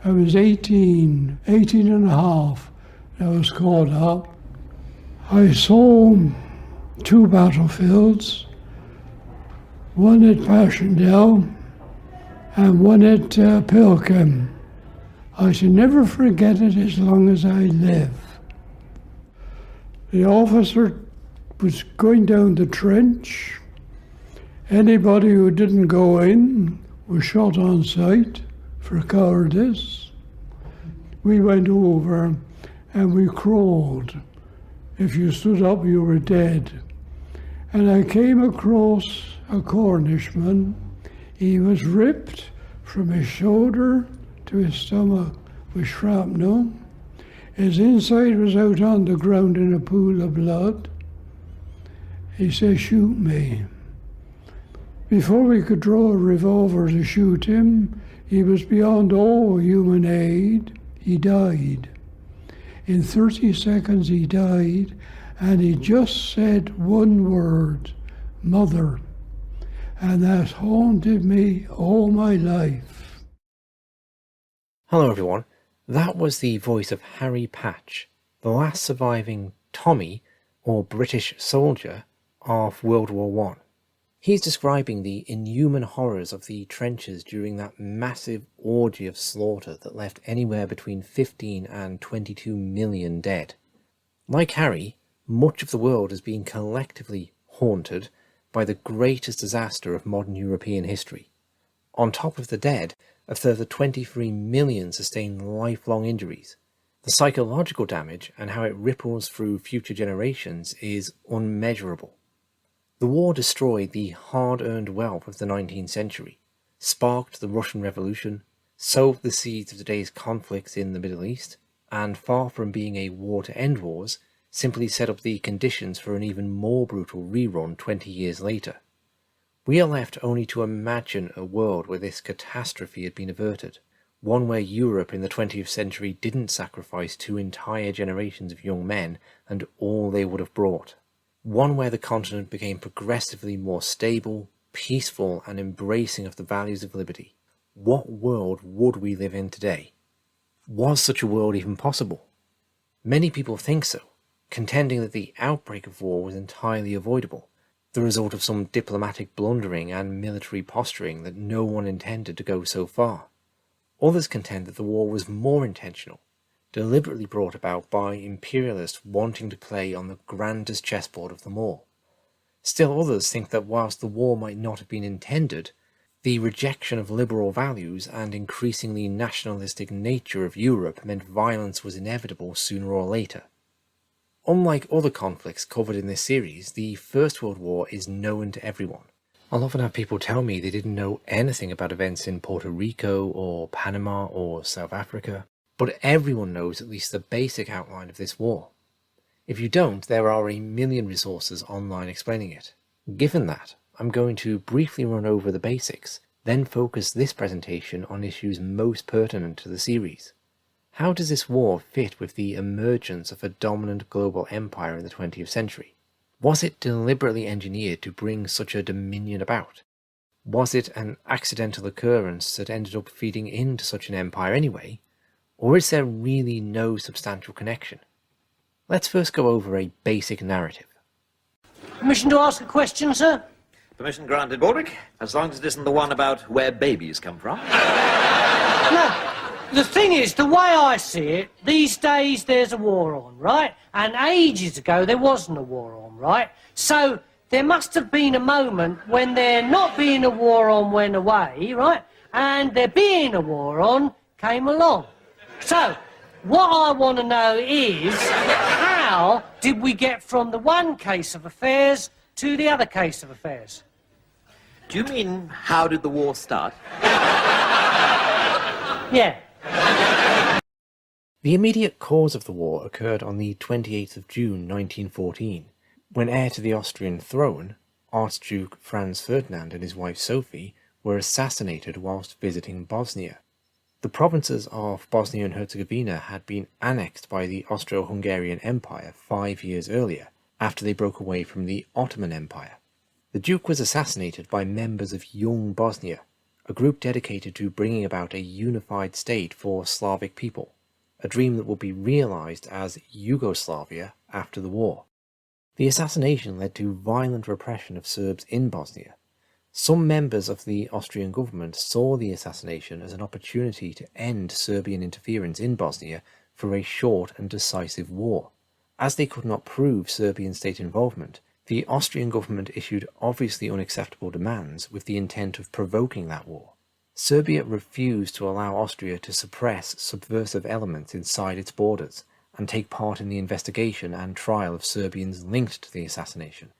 I was 18 and a half. I was called up. I saw 2 battlefields, one at Passchendaele and one at Pilkem. I shall never forget it as long as I live. The officer was going down the trench. Anybody who didn't go in was shot on sight for cowardice. We went over and we crawled. If you stood up, you were dead. And I came across a Cornishman. He was ripped from his shoulder to his stomach with shrapnel. His inside was out on the ground in a pool of blood. He said, "Shoot me." Before we could draw a revolver to shoot him, he was beyond all human aid. He died. In 30 seconds he died, and he just said one word, "Mother." And that haunted me all my life. Hello everyone, that was the voice of Harry Patch, the last surviving Tommy, or British soldier, of World War I. He's describing the inhuman horrors of the trenches during that massive orgy of slaughter that left anywhere between 15 and 22 million dead. Like Harry, much of the world has been collectively haunted by the greatest disaster of modern European history. On top of the dead, a further 23 million sustained lifelong injuries. The psychological damage and how it ripples through future generations is unmeasurable. The war destroyed the hard-earned wealth of the 19th century, sparked the Russian Revolution, sowed the seeds of today's conflicts in the Middle East, and far from being a war to end wars, simply set up the conditions for an even more brutal rerun 20 years later. We are left only to imagine a world where this catastrophe had been averted, one where Europe in the 20th century didn't sacrifice 2 entire generations of young men and all they would have brought. One where the continent became progressively more stable, peaceful, and embracing of the values of liberty. What world would we live in today? Was such a world even possible? Many people think so, contending that the outbreak of war was entirely avoidable, the result of some diplomatic blundering and military posturing that no one intended to go so far. Others contend that the war was more intentional, deliberately brought about by imperialists wanting to play on the grandest chessboard of them all. Still others think that whilst the war might not have been intended, the rejection of liberal values and increasingly nationalistic nature of Europe meant violence was inevitable sooner or later. Unlike other conflicts covered in this series, the First World War is known to everyone. I'll often have people tell me they didn't know anything about events in Puerto Rico or Panama or South Africa, but everyone knows at least the basic outline of this war. If you don't, there are a million resources online explaining it. Given that, I'm going to briefly run over the basics, then focus this presentation on issues most pertinent to the series. How does this war fit with the emergence of a dominant global empire in the 20th century? Was it deliberately engineered to bring such a dominion about? Was it an accidental occurrence that ended up feeding into such an empire anyway? Or is there really no substantial connection? Let's first go over a basic narrative. Permission to ask a question, sir? Permission granted, Baldrick, as long as it isn't the one about where babies come from. No, the thing is, the way I see it, these days there's a war on, right? And ages ago there wasn't a war on, right? So there must have been a moment when there not being a war on went away, right? And there being a war on came along. So, what I want to know is, how did we get from the one case of affairs to the other case of affairs? Do you mean, how did the war start? Yeah. The immediate cause of the war occurred on the 28th of June 1914, when heir to the Austrian throne, Archduke Franz Ferdinand and his wife Sophie were assassinated whilst visiting Bosnia. The provinces of Bosnia and Herzegovina had been annexed by the Austro-Hungarian Empire 5 years earlier, after they broke away from the Ottoman Empire. The Duke was assassinated by members of Young Bosnia, a group dedicated to bringing about a unified state for Slavic people, a dream that would be realised as Yugoslavia after the war. The assassination led to violent repression of Serbs in Bosnia. Some members of the Austrian government saw the assassination as an opportunity to end Serbian interference in Bosnia for a short and decisive war. As they could not prove Serbian state involvement, the Austrian government issued obviously unacceptable demands with the intent of provoking that war. Serbia refused to allow Austria to suppress subversive elements inside its borders and take part in the investigation and trial of Serbians linked to the assassination.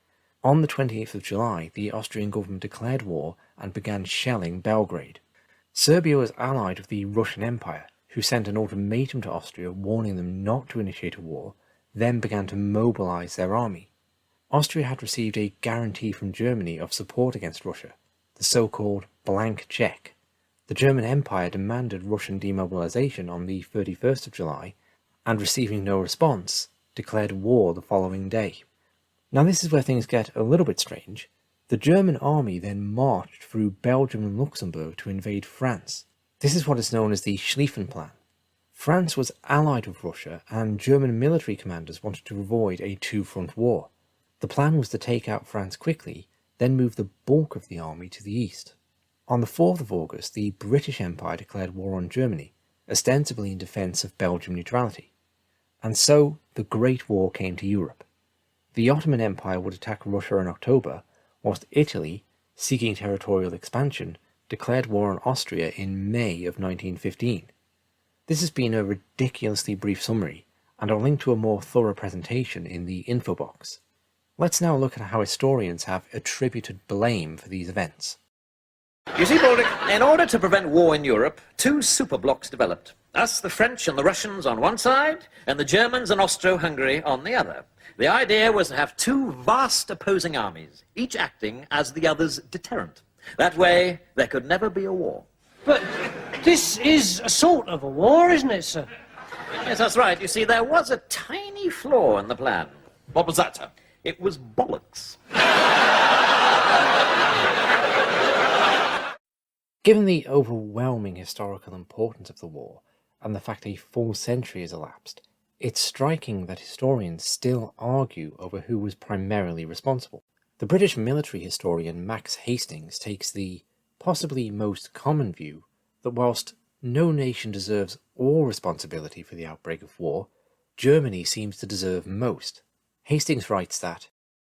On the 28th of July, the Austrian government declared war and began shelling Belgrade. Serbia was allied with the Russian Empire, who sent an ultimatum to Austria warning them not to initiate a war, then began to mobilise their army. Austria had received a guarantee from Germany of support against Russia, the so-called blank check. The German Empire demanded Russian demobilization on the 31st of July, and receiving no response, declared war the following day. Now this is where things get a little bit strange. The German army then marched through Belgium and Luxembourg to invade France. This is what is known as the Schlieffen Plan. France was allied with Russia, and German military commanders wanted to avoid a two-front war. The plan was to take out France quickly, then move the bulk of the army to the east. On the 4th of August, the British Empire declared war on Germany, ostensibly in defence of Belgian neutrality. And so, the Great War came to Europe. The Ottoman Empire would attack Russia in October, whilst Italy, seeking territorial expansion, declared war on Austria in May of 1915. This has been a ridiculously brief summary, and I'll link to a more thorough presentation in the info box. Let's now look at how historians have attributed blame for these events. You see, Baldric, in order to prevent war in Europe, two superblocks developed. Us, the French and the Russians on one side, and the Germans and Austro-Hungary on the other. The idea was to have two vast opposing armies, each acting as the other's deterrent. That way, there could never be a war. But this is a sort of a war, isn't it, sir? Yes, that's right. You see, there was a tiny flaw in the plan. What was that, sir? It was bollocks. Given the overwhelming historical importance of the war, and the fact a full century has elapsed, it's striking that historians still argue over who was primarily responsible. The British military historian Max Hastings takes the possibly most common view that whilst no nation deserves all responsibility for the outbreak of war, Germany seems to deserve most. Hastings writes that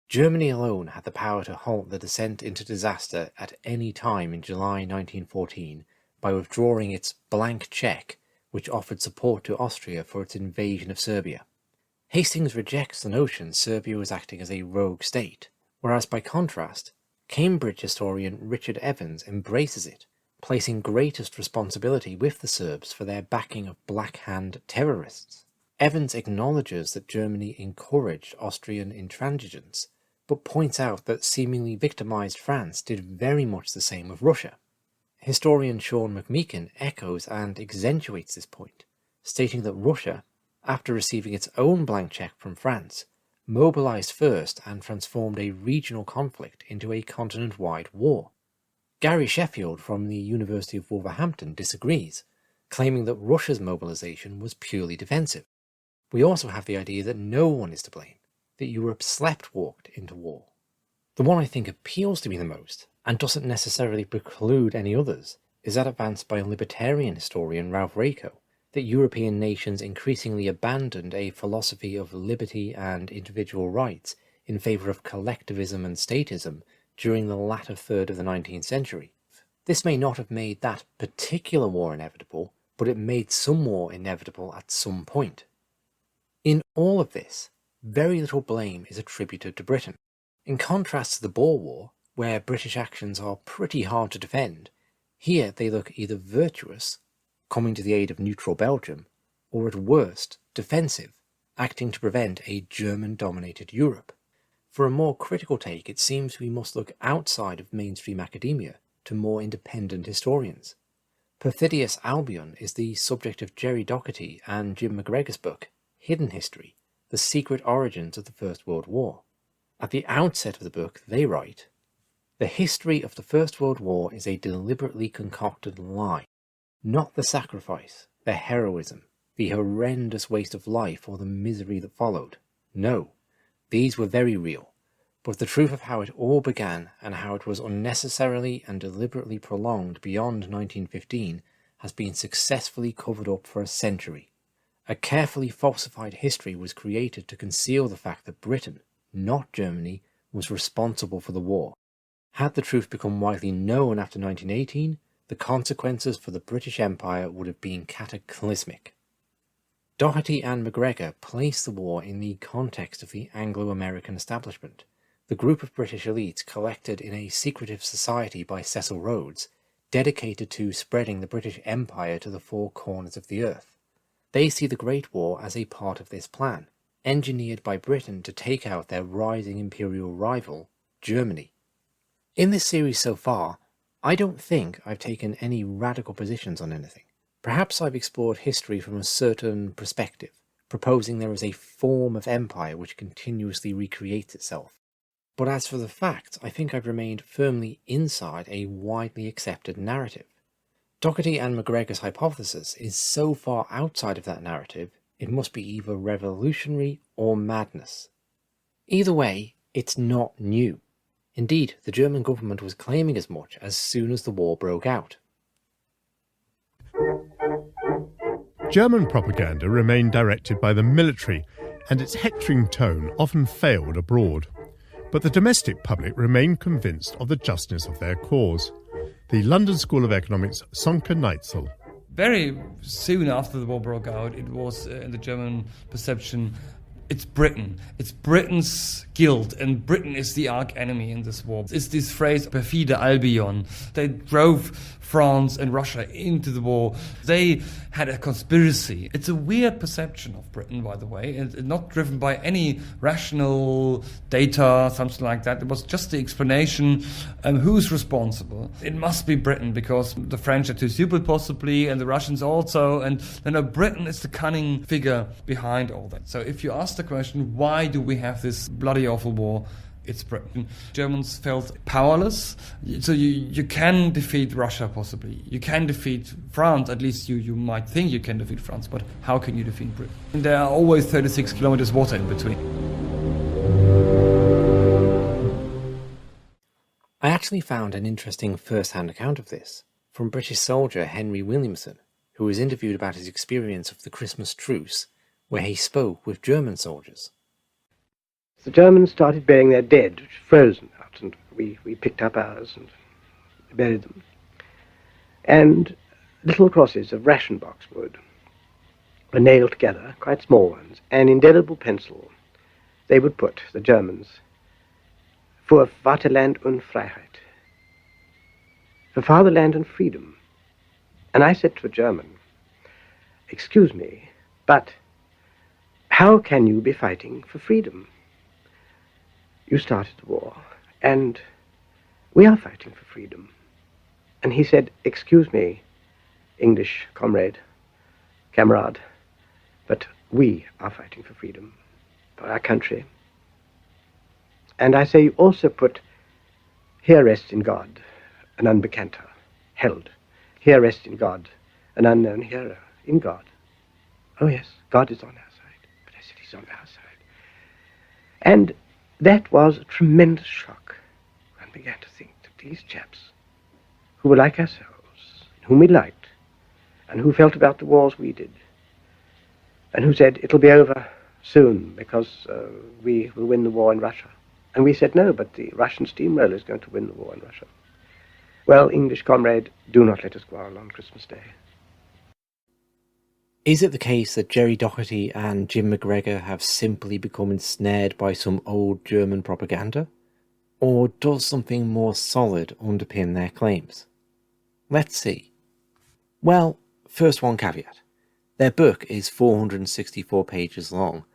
Germany alone had the power to halt the descent into disaster at any time in July 1914 by withdrawing its blank check which offered support to Austria for its invasion of Serbia. Hastings rejects the notion Serbia was acting as a rogue state, whereas by contrast, Cambridge historian Richard Evans embraces it, placing greatest responsibility with the Serbs for their backing of Black Hand terrorists. Evans acknowledges that Germany encouraged Austrian intransigence, but points out that seemingly victimized France did very much the same with Russia. Historian Sean McMeekin echoes and accentuates this point, stating that Russia, after receiving its own blank check from France, mobilized first and transformed a regional conflict into a continent-wide war. Gary Sheffield from the University of Wolverhampton disagrees, claiming that Russia's mobilization was purely defensive. We also have the idea that no one is to blame, that Europe sleptwalked into war. The one I think appeals to me the most, and doesn't necessarily preclude any others, is that advanced by libertarian historian Ralph Raico, that European nations increasingly abandoned a philosophy of liberty and individual rights in favour of collectivism and statism during the latter third of the 19th century. This may not have made that particular war inevitable, but it made some war inevitable at some point. In all of this, very little blame is attributed to Britain. In contrast to the Boer War, where British actions are pretty hard to defend, here they look either virtuous, coming to the aid of neutral Belgium, or at worst, defensive, acting to prevent a German-dominated Europe. For a more critical take, it seems we must look outside of mainstream academia to more independent historians. Perfidious Albion is the subject of Gerry Docherty and Jim Macgregor's book, Hidden History, The Secret Origins of the First World War. At the outset of the book, they write, The history of the First World War is a deliberately concocted lie. Not the sacrifice, the heroism, the horrendous waste of life or the misery that followed. No, these were very real. But the truth of how it all began and how it was unnecessarily and deliberately prolonged beyond 1915 has been successfully covered up for a century. A carefully falsified history was created to conceal the fact that Britain, not Germany, was responsible for the war. Had the truth become widely known after 1918, the consequences for the British Empire would have been cataclysmic. Docherty and Macgregor placed the war in the context of the Anglo-American establishment, the group of British elites collected in a secretive society by Cecil Rhodes, dedicated to spreading the British Empire to the four corners of the earth. They see the Great War as a part of this plan, engineered by Britain to take out their rising imperial rival, Germany. In this series so far, I don't think I've taken any radical positions on anything. Perhaps I've explored history from a certain perspective, proposing there is a form of empire which continuously recreates itself. But as for the facts, I think I've remained firmly inside a widely accepted narrative. Docherty and Macgregor's hypothesis is so far outside of that narrative, it must be either revolutionary or madness. Either way, it's not new. Indeed, the German government was claiming as much as soon as the war broke out. German propaganda remained directed by the military, and its hectoring tone often failed abroad. But the domestic public remained convinced of the justness of their cause. The London School of Economics' Sonke Neitzel. Very soon after the war broke out, it was in the German perception, it's Britain. It's Britain's guilt, and Britain is the arch-enemy in this war. It's this phrase, Perfidious Albion. They drove France and Russia into the war. They had a conspiracy. It's a weird perception of Britain, by the way, and not driven by any rational data, something like that. It was just the explanation, who's responsible. It must be Britain, because the French are too stupid, possibly, and the Russians also, and Britain is the cunning figure behind all that. So if you ask the question, why do we have this bloody awful war? It's Britain. Germans felt powerless. So you can defeat Russia, possibly. You can defeat France. At least you might think you can defeat France. But how can you defeat Britain? And there are always 36 kilometers water in between. I actually found an interesting first-hand account of this from British soldier Henry Williamson, who was interviewed about his experience of the Christmas truce, where he spoke with German soldiers. The Germans started burying their dead, frozen out, and we picked up ours and buried them. And little crosses of ration box wood were nailed together, quite small ones, and indelible pencil they would put, the Germans, für Vaterland und Freiheit, for fatherland and freedom. And I said to a German, "Excuse me, but how can you be fighting for freedom? You started the war, and we are fighting for freedom." And he said, "Excuse me, English comrade, but we are fighting for freedom, for our country." And I say, you also put, "Here rests in God, an unbekannter, held. Here rests in God, an unknown hero, in God." Oh yes, God is on our side, but I said he's on our side. And that was a tremendous shock. One began to think that these chaps, who were like ourselves, whom we liked, and who felt about the wars we did, and who said, "It'll be over soon because we will win the war in Russia." And we said, "No, but the Russian steamroller is going to win the war in Russia." Well, English comrade, do not let us quarrel on Christmas Day. Is it the case that Gerry Docherty and Jim Macgregor have simply become ensnared by some old German propaganda? Or does something more solid underpin their claims? Let's see. Well, first one caveat. Their book is 464 pages long,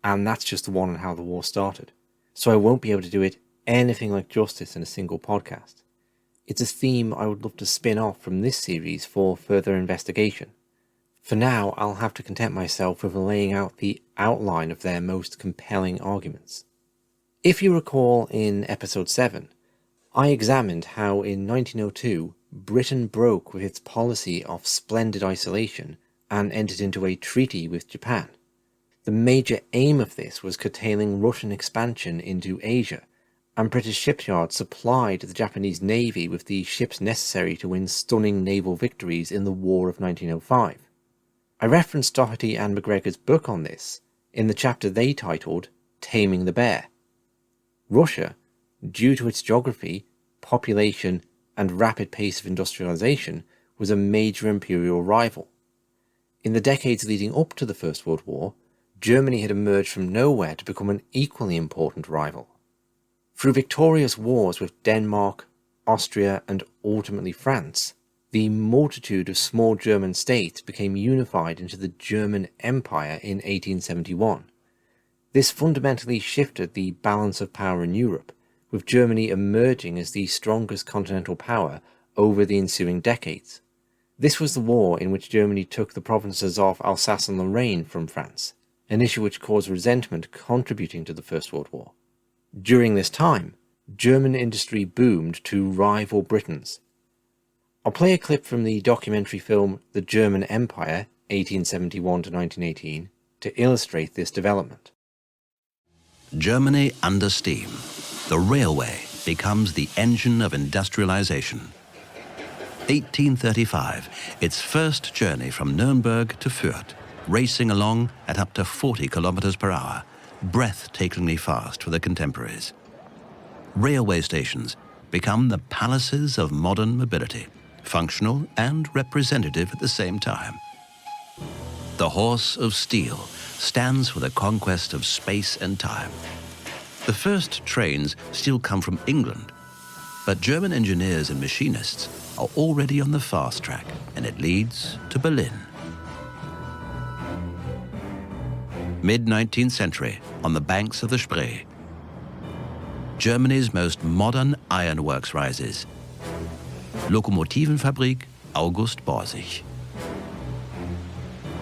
and that's just the one on how the war started, so I won't be able to do it anything like justice in a single podcast. It's a theme I would love to spin off from this series for further investigation. For now, I'll have to content myself with laying out the outline of their most compelling arguments. If you recall in episode 7, I examined how in 1902 Britain broke with its policy of splendid isolation and entered into a treaty with Japan. The major aim of this was curtailing Russian expansion into Asia, and British shipyards supplied the Japanese Navy with the ships necessary to win stunning naval victories in the War of 1905. I referenced Docherty and Macgregor's book on this in the chapter they titled Taming the Bear. Russia, due to its geography, population, and rapid pace of industrialization, was a major imperial rival. In the decades leading up to the First World War, Germany had emerged from nowhere to become an equally important rival. Through victorious wars with Denmark, Austria, and ultimately France, the multitude of small German states became unified into the German Empire in 1871. This fundamentally shifted the balance of power in Europe, with Germany emerging as the strongest continental power over the ensuing decades. This was the war in which Germany took the provinces of Alsace and Lorraine from France, an issue which caused resentment contributing to the First World War. During this time, German industry boomed to rival Britain's. I'll play a clip from the documentary film The German Empire, 1871 to 1918, to illustrate this development. Germany under steam. The railway becomes the engine of industrialization. 1835, its first journey from Nuremberg to Fürth, racing along at up to 40 kilometers per hour, breathtakingly fast for the contemporaries. Railway stations become the palaces of modern mobility, functional and representative at the same time. The horse of steel stands for the conquest of space and time. The first trains still come from England, but German engineers and machinists are already on the fast track, and it leads to Berlin. Mid-19th century, on the banks of the Spree, Germany's most modern ironworks rises. Lokomotivenfabrik August Borsig.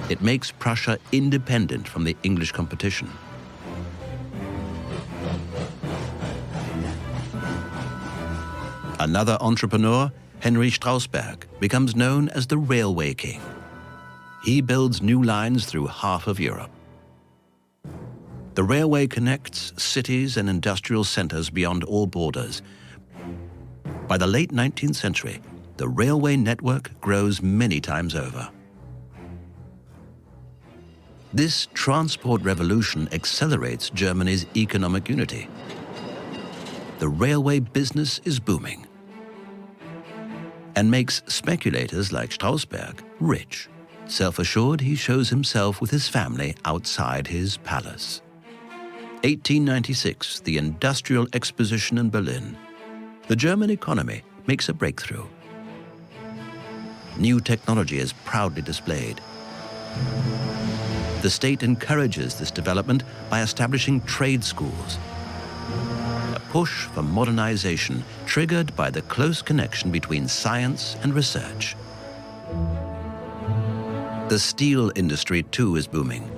It makes Prussia independent from the English competition. Another entrepreneur, Henry Strausberg, becomes known as the Railway King. He builds new lines through half of Europe. The railway connects cities and industrial centers beyond all borders. By the late 19th century, the railway network grows many times over. This transport revolution accelerates Germany's economic unity. The railway business is booming and makes speculators like Strausberg rich. Self-assured, he shows himself with his family outside his palace. 1896, the Industrial Exposition in Berlin. The German economy makes a breakthrough. New technology is proudly displayed. The state encourages this development by establishing trade schools. A push for modernization triggered by the close connection between science and research. The steel industry too is booming.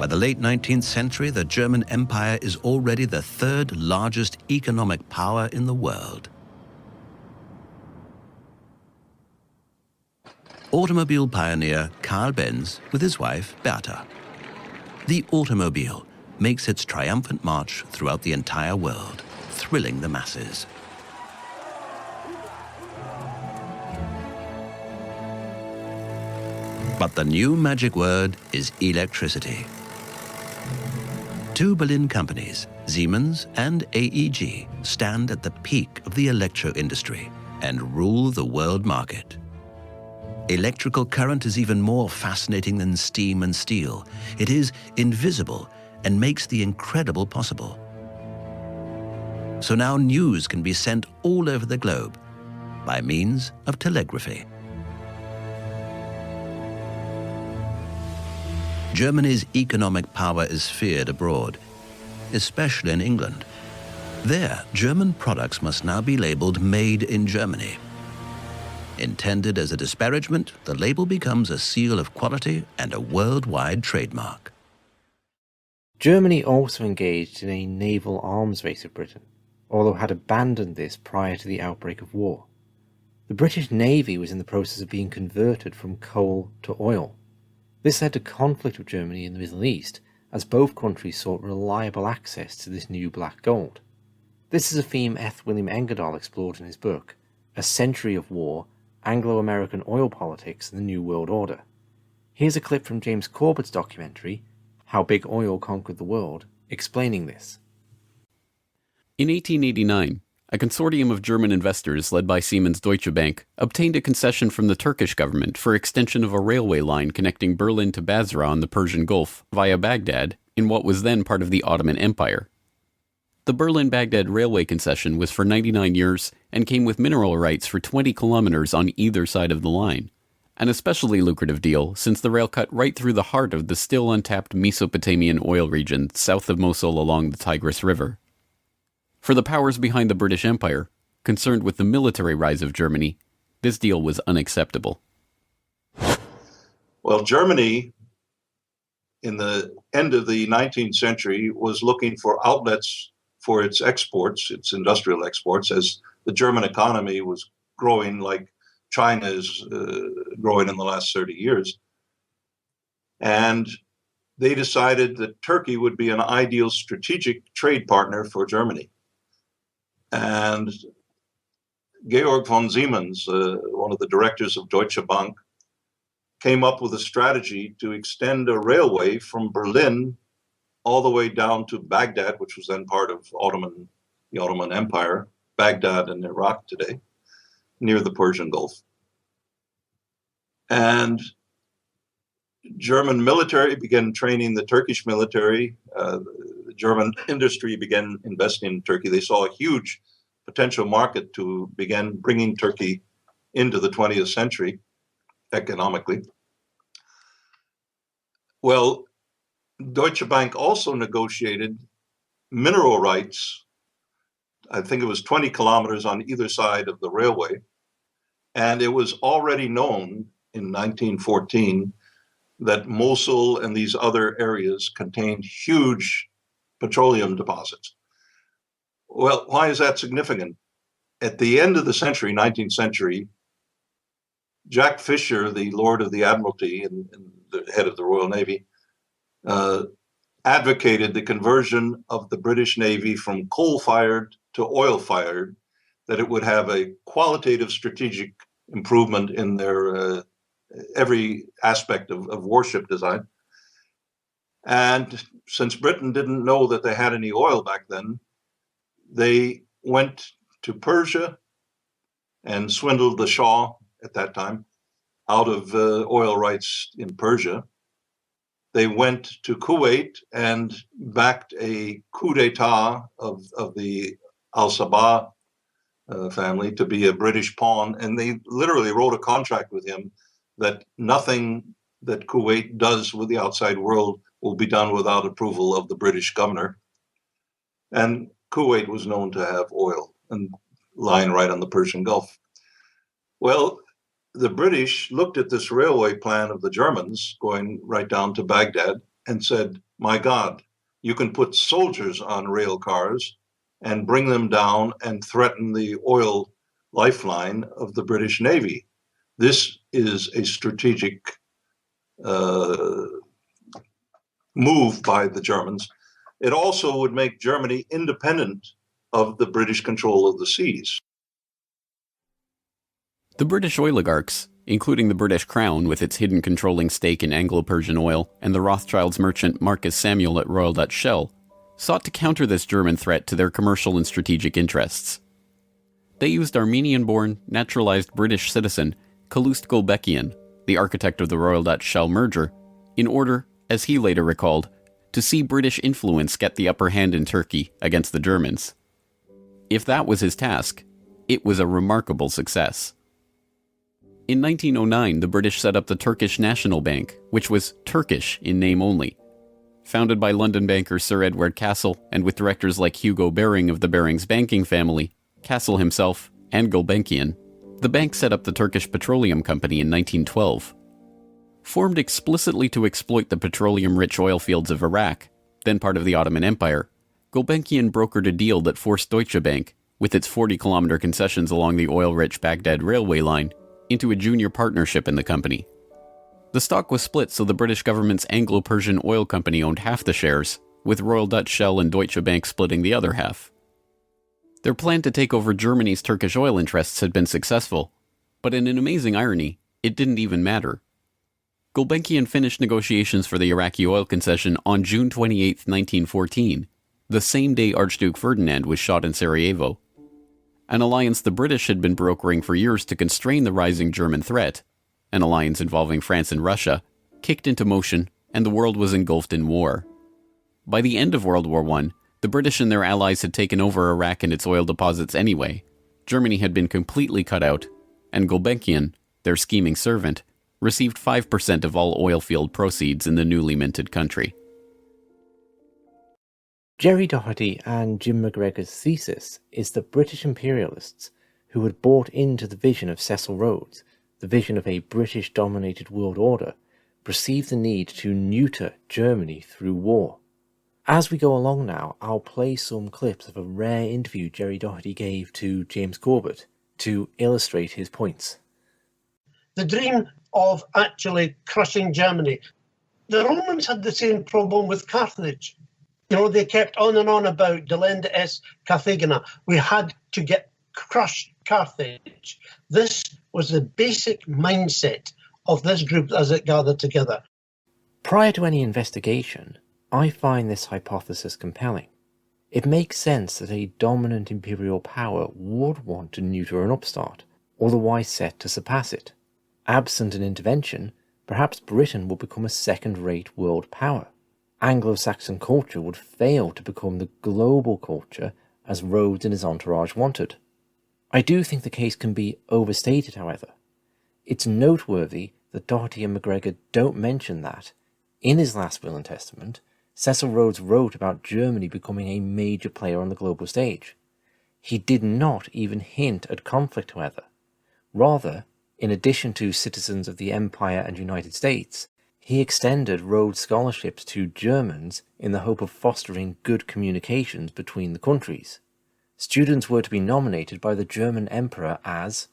By the late 19th century, the German Empire is already the third largest economic power in the world. Automobile pioneer Karl Benz with his wife Bertha. The automobile makes its triumphant march throughout the entire world, thrilling the masses. But the new magic word is electricity. Two Berlin companies, Siemens and AEG, stand at the peak of the electro industry and rule the world market. Electrical current is even more fascinating than steam and steel. It is invisible and makes the incredible possible. So now news can be sent all over the globe by means of telegraphy. Germany's economic power is feared abroad, especially in England. There, German products must now be labeled Made in Germany. Intended as a disparagement, the label becomes a seal of quality and a worldwide trademark. Germany also engaged in a naval arms race with Britain. although had abandoned this prior to the outbreak of war. The British Navy was in the process of being converted from coal to oil. This led to conflict with Germany in the Middle East, as both countries sought reliable access to this new black gold. This is a theme F. William Engdahl explored in his book, A Century of War, Anglo-American Oil Politics and the New World Order. Here's a clip from James Corbett's documentary, How Big Oil Conquered the World, explaining this. In 1889, a consortium of German investors led by Siemens Deutsche Bank obtained a concession from the Turkish government for extension of a railway line connecting Berlin to Basra on the Persian Gulf via Baghdad in what was then part of the Ottoman Empire. The Berlin-Baghdad Railway concession was for 99 years and came with mineral rights for 20 kilometers on either side of the line, an especially lucrative deal since the rail cut right through the heart of the still untapped Mesopotamian oil region south of Mosul along the Tigris River. For the powers behind the British Empire, concerned with the military rise of Germany, this deal was unacceptable. Well, Germany, in the end of the 19th century, was looking for outlets for its exports, its industrial exports, as the German economy was growing like China is growing in the last 30 years. And they decided that Turkey would be an ideal strategic trade partner for Germany. And Georg von Siemens, one of the directors of Deutsche Bank, came up with a strategy to extend a railway from Berlin all the way down to Baghdad, which was then part of the Ottoman Empire, Baghdad in Iraq today, near the Persian Gulf. And German military began training the Turkish military. The German industry began investing in Turkey. They saw a huge potential market to begin bringing Turkey into the 20th century economically. Well, Deutsche Bank also negotiated mineral rights. I think it was 20 kilometers on either side of the railway. And it was already known in 1914 that Mosul and these other areas contained huge petroleum deposits. Well, why is that significant? At the end of the century, 19th century, Jack Fisher, the Lord of the Admiralty and the head of the Royal Navy, advocated the conversion of the British Navy from coal-fired to oil-fired, that it would have a qualitative strategic improvement in their every aspect of warship design. And since Britain didn't know that they had any oil back then, they went to Persia and swindled the Shah at that time out of oil rights in Persia. They went to Kuwait and backed a coup d'etat of the Al-Sabah family to be a British pawn. And they literally wrote a contract with him that nothing that Kuwait does with the outside world will be done without approval of the British governor. And Kuwait was known to have oil and lying right on the Persian Gulf. Well, the British looked at this railway plan of the Germans going right down to Baghdad and said, my God, you can put soldiers on rail cars and bring them down and threaten the oil lifeline of the British Navy. This is a strategic move by the Germans. It also would make Germany independent of the British control of the seas. The British oligarchs, including the British Crown with its hidden controlling stake in Anglo-Persian oil and the Rothschilds merchant Marcus Samuel at Royal Dutch Shell, sought to counter this German threat to their commercial and strategic interests. They used Armenian-born, naturalized British citizen Calouste Gulbenkian, the architect of the Royal Dutch Shell merger, in order, as he later recalled, to see British influence get the upper hand in Turkey against the Germans. If that was his task, it was a remarkable success. In 1909, the British set up the Turkish National Bank, which was Turkish in name only. Founded by London banker Sir Edward Castle and with directors like Hugo Baring of the Barings banking family, Castle himself, and Gulbenkian, the bank set up the Turkish Petroleum Company in 1912. Formed explicitly to exploit the petroleum-rich oil fields of Iraq, then part of the Ottoman Empire, Gulbenkian brokered a deal that forced Deutsche Bank, with its 40-kilometer concessions along the oil-rich Baghdad Railway line, into a junior partnership in the company. The stock was split so the British government's Anglo-Persian Oil Company owned half the shares, with Royal Dutch Shell and Deutsche Bank splitting the other half. Their plan to take over Germany's Turkish oil interests had been successful, but in an amazing irony, it didn't even matter. Gulbenkian finished negotiations for the Iraqi oil concession on June 28, 1914, the same day Archduke Ferdinand was shot in Sarajevo. An alliance the British had been brokering for years to constrain the rising German threat, an alliance involving France and Russia, kicked into motion, and the world was engulfed in war. By the end of World War I, the British and their allies had taken over Iraq and its oil deposits anyway. Germany had been completely cut out, and Gulbenkian, their scheming servant, received 5% of all oil field proceeds in the newly minted country. Gerry Docherty and Jim Macgregor's thesis is that British imperialists, who had bought into the vision of Cecil Rhodes, the vision of a British-dominated world order, perceived the need to neuter Germany through war. As we go along now, I'll play some clips of a rare interview Gerry Docherty gave to James Corbett to illustrate his points. The dream of actually crushing Germany. The Romans had the same problem with Carthage. You know, they kept on and on about delenda est Carthagena. We had to crush Carthage. This was the basic mindset of this group as it gathered together. Prior to any investigation, I find this hypothesis compelling. It makes sense that a dominant imperial power would want to neuter an upstart, otherwise set to surpass it. Absent an intervention, perhaps Britain would become a second-rate world power. Anglo-Saxon culture would fail to become the global culture as Rhodes and his entourage wanted. I do think the case can be overstated, however. It's noteworthy that Docherty and Macgregor don't mention that, in his last will and testament, Cecil Rhodes wrote about Germany becoming a major player on the global stage. He did not even hint at conflict, however. Rather, in addition to citizens of the Empire and United States, he extended Rhodes scholarships to Germans in the hope of fostering good communications between the countries. Students were to be nominated by the German Emperor as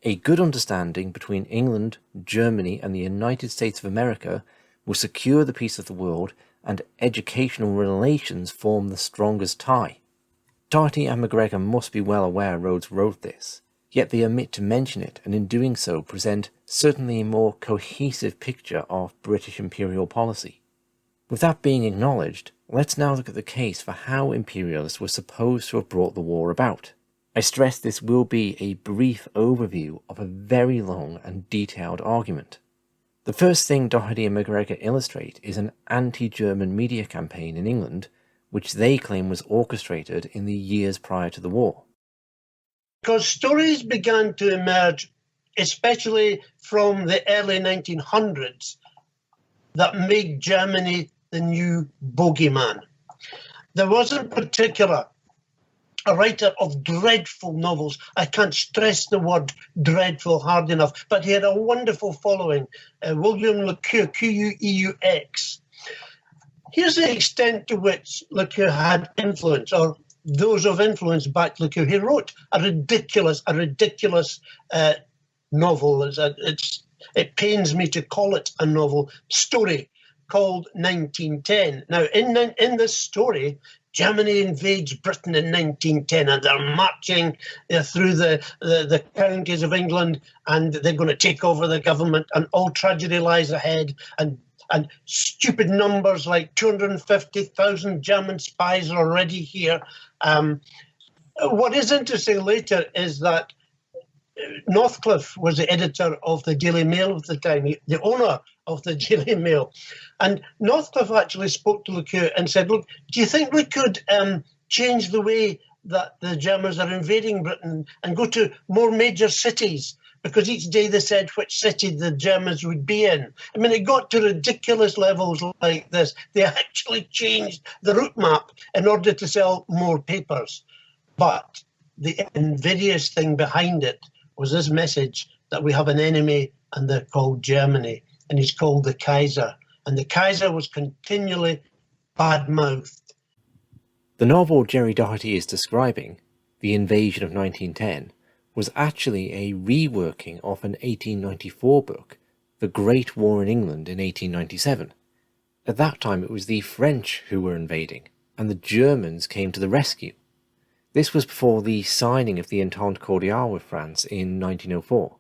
a good understanding between England, Germany, and the United States of America will secure the peace of the world, and educational relations form the strongest tie. Docherty and Macgregor must be well aware Rhodes wrote this, yet they omit to mention it, and in doing so present certainly a more cohesive picture of British imperial policy. With that being acknowledged, let's now look at the case for how imperialists were supposed to have brought the war about. I stress this will be a brief overview of a very long and detailed argument. The first thing Docherty and Macgregor illustrate is an anti-German media campaign in England, which they claim was orchestrated in the years prior to the war. Because stories began to emerge, especially from the early 1900s, that made Germany the new bogeyman. There was in particular a writer of dreadful novels. I can't stress the word dreadful hard enough, but he had a wonderful following, William Le Queux, Q-U-E-U-X. Here's the extent to which Le Queux had influence, or those of influence backed Le Queux. He wrote a ridiculous novel. It pains me to call it a novel, story called 1910. Now, in this story, Germany invades Britain in 1910, and they're marching through the counties of England, and they're going to take over the government, and all tragedy lies ahead, and stupid numbers like 250,000 German spies are already here. What is interesting later is that Northcliffe was the editor of the Daily Mail at the time, the owner of the Daily Mail. And Northcliffe actually spoke to Le Queux and said, look, do you think we could change the way that the Germans are invading Britain and go to more major cities? Because each day they said which city the Germans would be in. I mean, it got to ridiculous levels like this. They actually changed the route map in order to sell more papers. But the invidious thing behind it was this message that we have an enemy and they're called Germany, and he's called the Kaiser. And the Kaiser was continually bad-mouthed. The novel Gerry Docherty is describing, The Invasion of 1910, was actually a reworking of an 1894 book, The Great War in England in 1897. At that time it was the French who were invading, and the Germans came to the rescue. This was before the signing of the Entente Cordiale with France in 1904.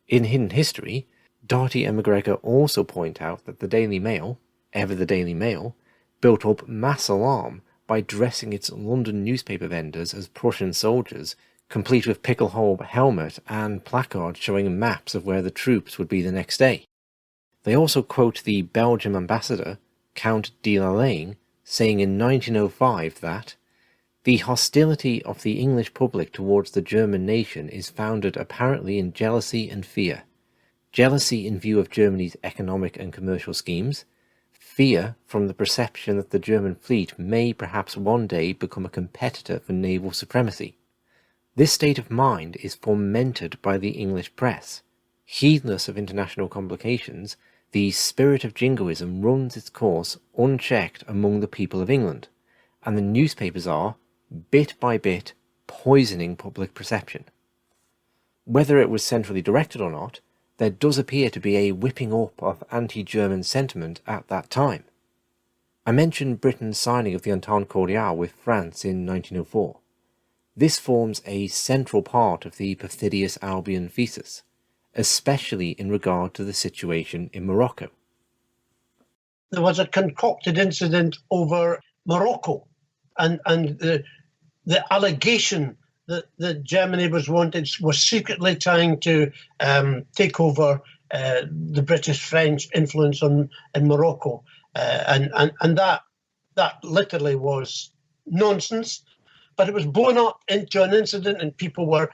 In Hidden History, Docherty and Macgregor also point out that the Daily Mail, ever the Daily Mail, built up mass alarm by dressing its London newspaper vendors as Prussian soldiers, complete with pickelhaube helmet and placards showing maps of where the troops would be the next day. They also quote the Belgian ambassador, Count de la Lane, saying in 1905 that the hostility of the English public towards the German nation is founded apparently in jealousy and fear. Jealousy in view of Germany's economic and commercial schemes, fear from the perception that the German fleet may perhaps one day become a competitor for naval supremacy. This state of mind is fomented by the English press. Heedless of international complications, the spirit of jingoism runs its course unchecked among the people of England, and the newspapers are, bit by bit, poisoning public perception. Whether it was centrally directed or not, there does appear to be a whipping up of anti-German sentiment at that time. I mentioned Britain's signing of the Entente Cordiale with France in 1904. This forms a central part of the Perfidious Albion thesis, especially in regard to the situation in Morocco. There was a concocted incident over Morocco and the allegation that Germany was secretly trying to take over the British-French influence in Morocco, and that literally was nonsense. But it was blown up into an incident, and people were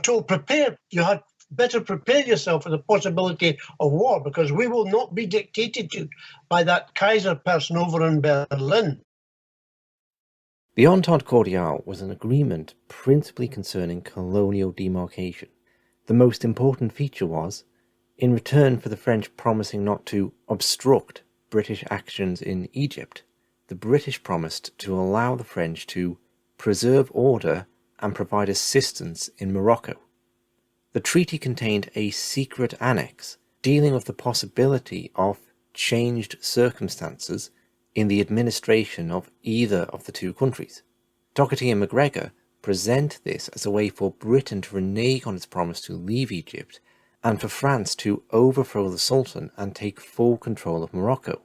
told, prepare. You had better prepare yourself for the possibility of war, because we will not be dictated to by that Kaiser person over in Berlin. The Entente Cordiale was an agreement principally concerning colonial demarcation. The most important feature was, in return for the French promising not to obstruct British actions in Egypt, the British promised to allow the French to preserve order and provide assistance in Morocco. The treaty contained a secret annex dealing with the possibility of changed circumstances in the administration of either of the two countries. Docherty and Macgregor present this as a way for Britain to renege on its promise to leave Egypt and for France to overthrow the Sultan and take full control of Morocco.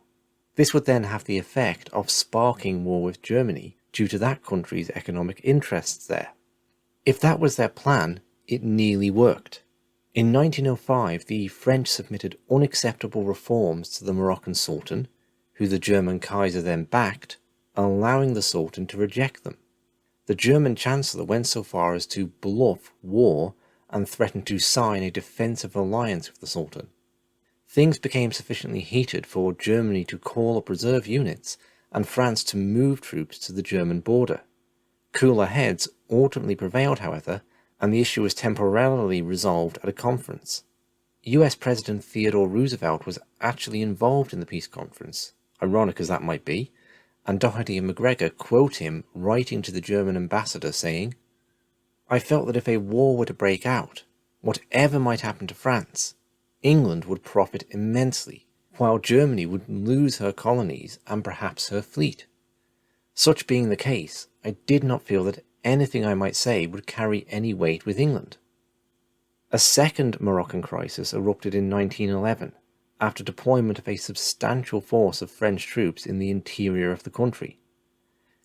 This would then have the effect of sparking war with Germany due to that country's economic interests there. If that was their plan, it nearly worked. In 1905, the French submitted unacceptable reforms to the Moroccan Sultan, who the German Kaiser then backed, allowing the Sultan to reject them. The German Chancellor went so far as to bluff war and threatened to sign a defensive alliance with the Sultan. Things became sufficiently heated for Germany to call up reserve units and France to move troops to the German border. Cooler heads ultimately prevailed, however, and the issue was temporarily resolved at a conference. US President Theodore Roosevelt was actually involved in the peace conference, ironic as that might be, and Docherty and Macgregor quote him writing to the German ambassador saying, "I felt that if a war were to break out, whatever might happen to France, England would profit immensely, while Germany would lose her colonies and perhaps her fleet. Such being the case, I did not feel that anything I might say would carry any weight with England." A second Moroccan crisis erupted in 1911, after deployment of a substantial force of French troops in the interior of the country.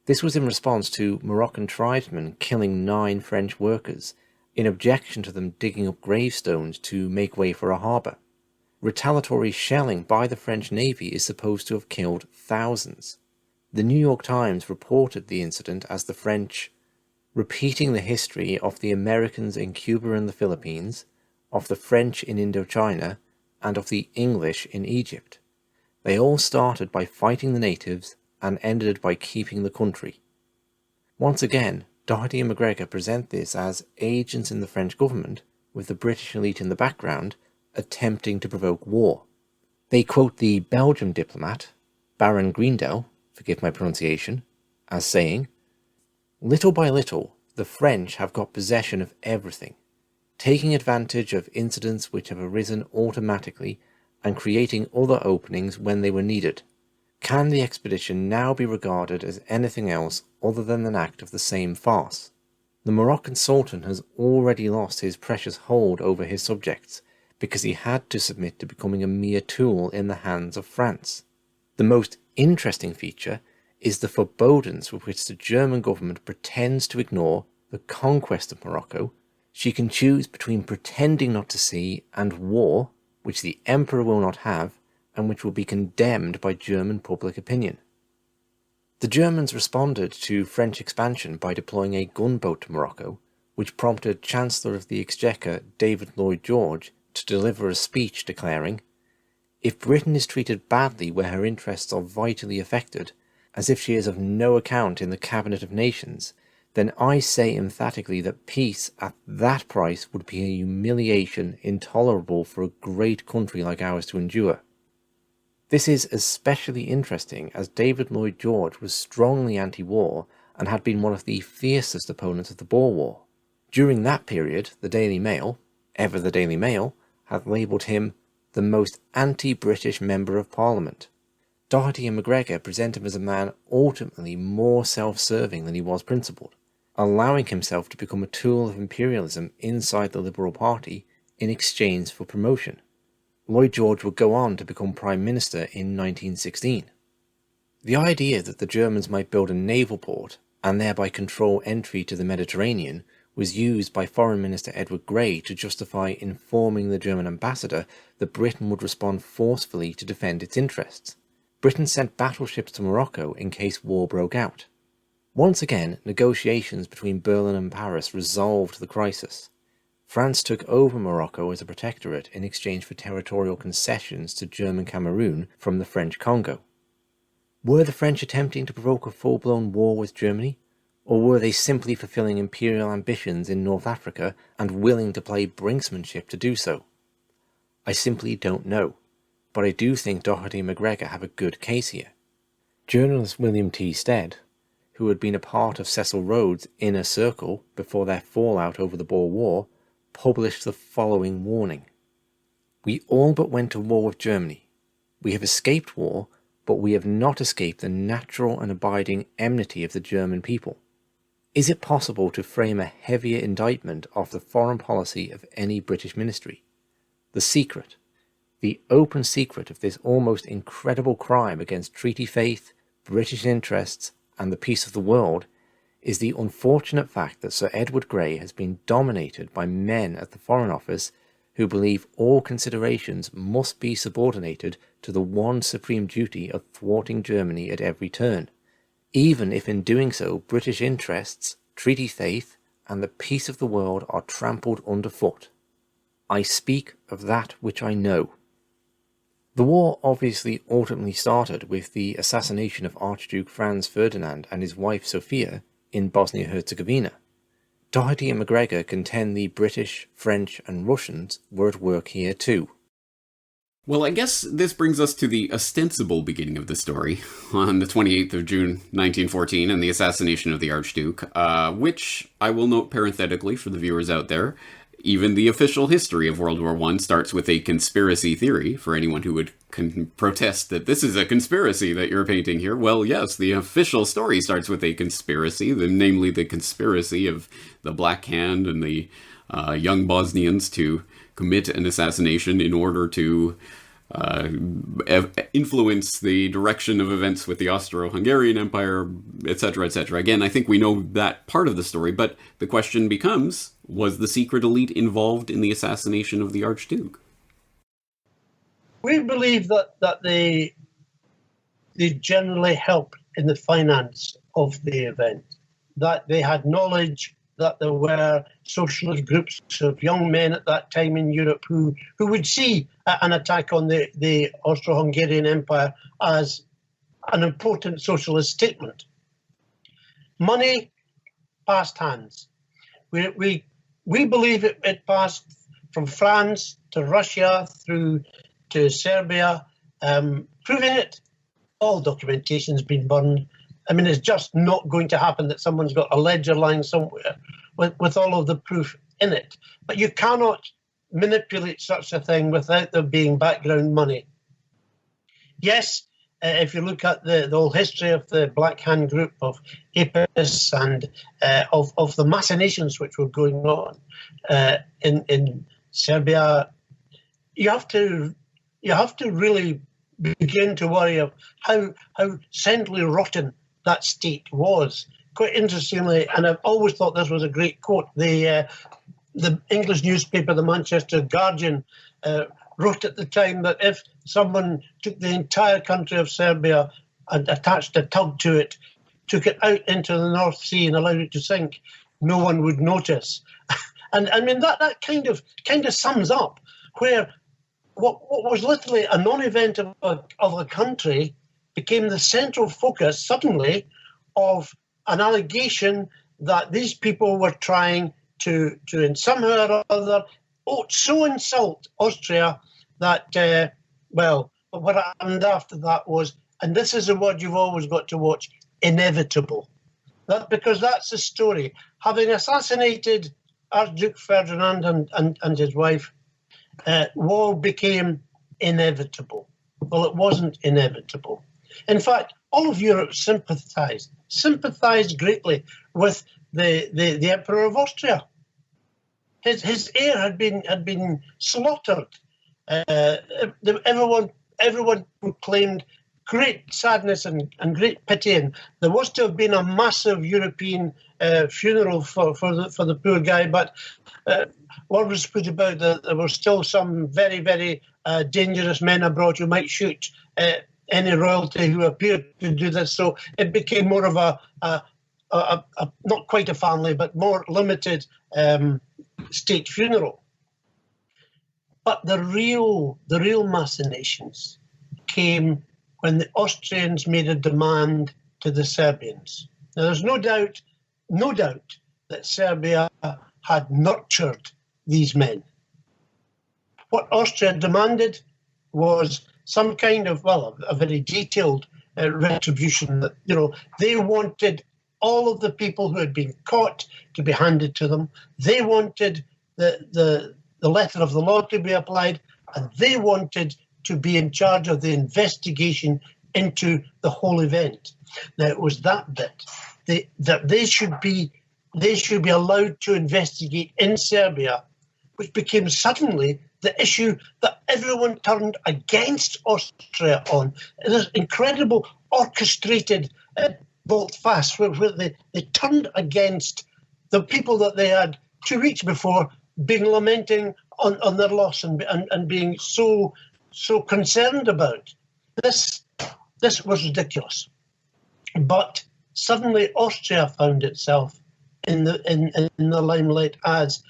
This was in response to Moroccan tribesmen killing 9 French workers, in objection to them digging up gravestones to make way for a harbour. Retaliatory shelling by the French Navy is supposed to have killed thousands. The New York Times reported the incident as the French repeating the history of the Americans in Cuba and the Philippines, of the French in Indochina, and of the English in Egypt. They all started by fighting the natives and ended by keeping the country. Once again, Docherty and Macgregor present this as agents in the French government, with the British elite in the background, attempting to provoke war. They quote the Belgian diplomat, Baron Engdahl, forgive my pronunciation, as saying, "Little by little, the French have got possession of everything, taking advantage of incidents which have arisen automatically and creating other openings when they were needed. Can the expedition now be regarded as anything else other than an act of the same farce? The Moroccan Sultan has already lost his precious hold over his subjects because he had to submit to becoming a mere tool in the hands of France. The most interesting feature is the forebodings with which the German government pretends to ignore the conquest of Morocco. She can choose between pretending not to see and war, which the Emperor will not have, and which will be condemned by German public opinion." The Germans responded to French expansion by deploying a gunboat to Morocco, which prompted Chancellor of the Exchequer David Lloyd George to deliver a speech declaring, "If Britain is treated badly where her interests are vitally affected, as if she is of no account in the Cabinet of Nations, then I say emphatically that peace at that price would be a humiliation intolerable for a great country like ours to endure." This is especially interesting as David Lloyd George was strongly anti-war and had been one of the fiercest opponents of the Boer War. During that period, the Daily Mail, ever the Daily Mail, had labelled him the most anti-British Member of Parliament. Docherty and Macgregor present him as a man ultimately more self-serving than he was principled, allowing himself to become a tool of imperialism inside the Liberal Party in exchange for promotion. Lloyd George would go on to become Prime Minister in 1916. The idea that the Germans might build a naval port and thereby control entry to the Mediterranean was used by Foreign Minister Edward Grey to justify informing the German ambassador that Britain would respond forcefully to defend its interests. Britain sent battleships to Morocco in case war broke out. Once again, negotiations between Berlin and Paris resolved the crisis. France took over Morocco as a protectorate in exchange for territorial concessions to German Cameroon from the French Congo. Were the French attempting to provoke a full-blown war with Germany, or were they simply fulfilling imperial ambitions in North Africa and willing to play brinksmanship to do so? I simply don't know, but I do think Docherty and Macgregor have a good case here. Journalist William T. Stead, who had been a part of Cecil Rhodes' inner circle before their fallout over the Boer War, published the following warning. "We all but went to war with Germany. We have escaped war, but we have not escaped the natural and abiding enmity of the German people. Is it possible to frame a heavier indictment of the foreign policy of any British ministry? The secret, the open secret of this almost incredible crime against treaty faith, British interests, and the peace of the world is the unfortunate fact that Sir Edward Grey has been dominated by men at the Foreign Office who believe all considerations must be subordinated to the one supreme duty of thwarting Germany at every turn, even if in doing so British interests, treaty faith, and the peace of the world are trampled underfoot. I speak of that which I know." The war obviously ultimately started with the assassination of Archduke Franz Ferdinand and his wife Sophia in Bosnia-Herzegovina. Docherty and Macgregor contend the British, French and Russians were at work here too. Well, I guess this brings us to the ostensible beginning of the story, on the 28th of June 1914 and the assassination of the Archduke, which I will note parenthetically for the viewers out there. Even the official history of World War I starts with a conspiracy theory, for anyone who would protest that this is a conspiracy that you're painting here. Well, yes, the official story starts with a conspiracy, namely the conspiracy of the Black Hand and the young Bosnians to commit an assassination in order to influence the direction of events with the Austro-Hungarian Empire, etc., etc. Again, I think we know that part of the story, but the question becomes, was the secret elite involved in the assassination of the Archduke? We believe that they generally helped in the finance of the event, that they had knowledge that there were socialist groups of young men at that time in Europe who would see an attack on the Austro-Hungarian Empire as an important socialist statement. Money passed hands. We believe it passed from France to Russia through to Serbia, proving it. All documentation has been burned. I mean, it's just not going to happen that someone's got a ledger lying somewhere with all of the proof in it. But you cannot manipulate such a thing without there being background money. Yes, if you look at the whole history of the Black Hand group, of APIS, and of the machinations which were going on in Serbia, you have to really begin to worry of how centrally rotten that state was. Quite interestingly, and I've always thought this was a great quote, the English newspaper, the Manchester Guardian, wrote at the time that if someone took the entire country of Serbia and attached a tug to it, took it out into the North Sea and allowed it to sink, no one would notice. And I mean, that kind of sums up where what was literally a non-event of a country became the central focus suddenly of an allegation that these people were trying to in somehow or other, so insult Austria that, well, what happened after that was, and this is a word you've always got to watch, inevitable. Because that's the story. Having assassinated Archduke Ferdinand and his wife, war became inevitable. Well, it wasn't inevitable. In fact, all of Europe sympathised greatly with the Emperor of Austria. His heir had been slaughtered. Everyone proclaimed great sadness and great pity, and there was to have been a massive European funeral for the poor guy, but word was put about that there were still some very, very dangerous men abroad who might shoot any royalty who appeared to do this. So it became more of a not quite a family, but more limited state funeral. But the real machinations came when the Austrians made a demand to the Serbians. Now, there's no doubt that Serbia had nurtured these men. What Austria demanded was some kind of, well, a very detailed retribution. That, you know, they wanted all of the people who had been caught to be handed to them. They wanted the letter of the law to be applied, and they wanted to be in charge of the investigation into the whole event. Now, it was that bit that they should be allowed to investigate in Serbia, which became suddenly the issue that everyone turned against Austria on. This incredible orchestrated volte-face where they turned against the people that they had 2 weeks before been lamenting on their loss and being so concerned about. This was ridiculous. But suddenly Austria found itself in the limelight as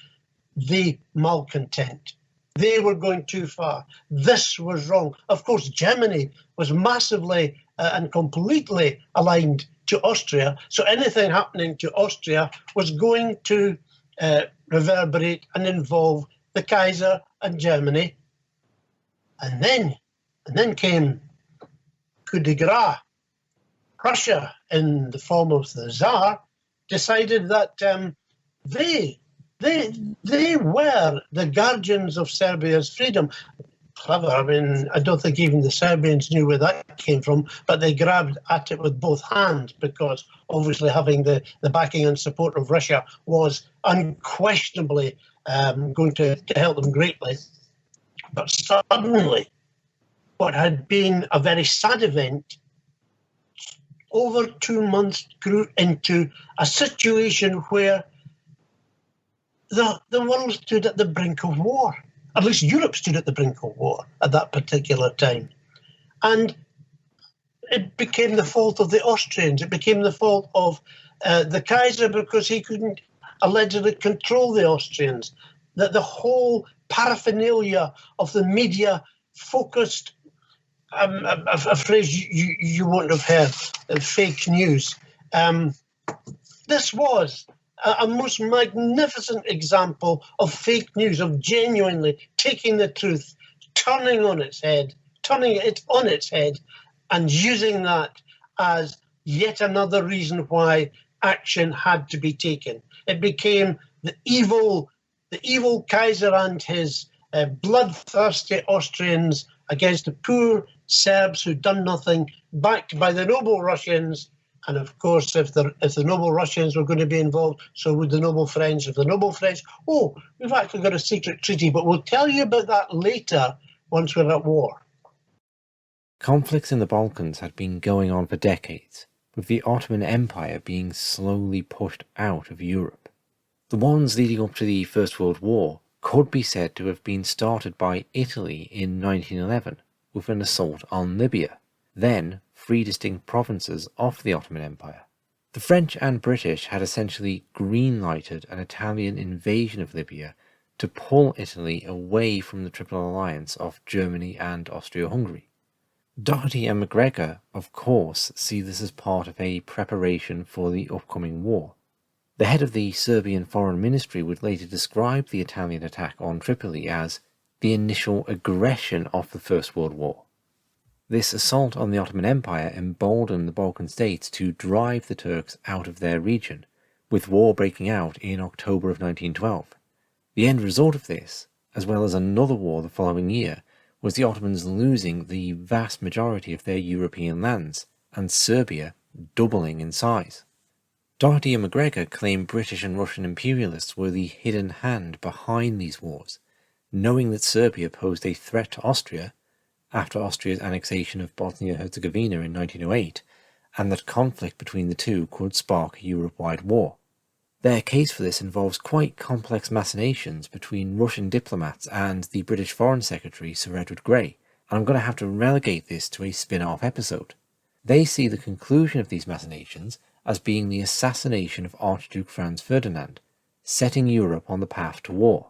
the malcontent. They were going too far. This was wrong. Of course, Germany was massively and completely aligned to Austria, so anything happening to Austria was going to reverberate and involve the Kaiser and Germany. And then came coup de grace. Russia, in the form of the Tsar, decided that they were the guardians of Serbia's freedom. Clever. I mean, I don't think even the Serbians knew where that came from, but they grabbed at it with both hands because obviously having the backing and support of Russia was unquestionably going to help them greatly. But suddenly, what had been a very sad event over 2 months grew into a situation where the world stood at the brink of war. At least Europe stood at the brink of war at that particular time. And it became the fault of the Austrians. It became the fault of the Kaiser because he couldn't allegedly control the Austrians. That the whole paraphernalia of the media focused, a phrase you won't have heard, fake news. This was a most magnificent example of fake news, of genuinely taking the truth, turning it on its head, and using that as yet another reason why action had to be taken. It became the evil Kaiser and his bloodthirsty Austrians against the poor Serbs who'd done nothing, backed by the noble Russians. And of course, if the noble Russians were going to be involved, so would the noble French. If the noble French, we've actually got a secret treaty, but we'll tell you about that later once we're at war. Conflicts in the Balkans had been going on for decades, with the Ottoman Empire being slowly pushed out of Europe. The ones leading up to the First World War could be said to have been started by Italy in 1911 with an assault on Libya, then 3 distinct provinces of the Ottoman Empire. The French and British had essentially green-lighted an Italian invasion of Libya to pull Italy away from the Triple Alliance of Germany and Austria-Hungary. Docherty and Macgregor, of course, see this as part of a preparation for the upcoming war. The head of the Serbian Foreign Ministry would later describe the Italian attack on Tripoli as the initial aggression of the First World War. This assault on the Ottoman Empire emboldened the Balkan states to drive the Turks out of their region, with war breaking out in October of 1912. The end result of this, as well as another war the following year, was the Ottomans losing the vast majority of their European lands, and Serbia doubling in size. Docherty and Macgregor claim British and Russian imperialists were the hidden hand behind these wars, knowing that Serbia posed a threat to Austria after Austria's annexation of Bosnia-Herzegovina in 1908, and that conflict between the two could spark a Europe-wide war. Their case for this involves quite complex machinations between Russian diplomats and the British Foreign Secretary Sir Edward Grey, and I'm going to have to relegate this to a spin-off episode. They see the conclusion of these machinations as being the assassination of Archduke Franz Ferdinand, setting Europe on the path to war.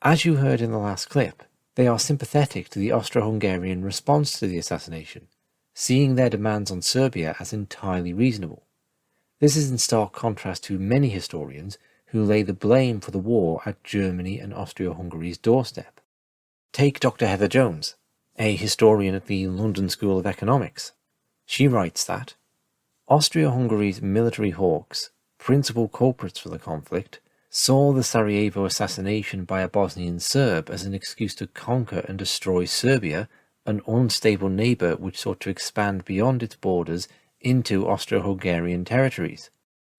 As you heard in the last clip, they are sympathetic to the Austro-Hungarian response to the assassination, seeing their demands on Serbia as entirely reasonable. This is in stark contrast to many historians who lay the blame for the war at Germany and Austria-Hungary's doorstep. Take Dr. Heather Jones, a historian at the London School of Economics. She writes that Austria-Hungary's military hawks, principal culprits for the conflict, saw the Sarajevo assassination by a Bosnian Serb as an excuse to conquer and destroy Serbia, an unstable neighbour which sought to expand beyond its borders into Austro-Hungarian territories.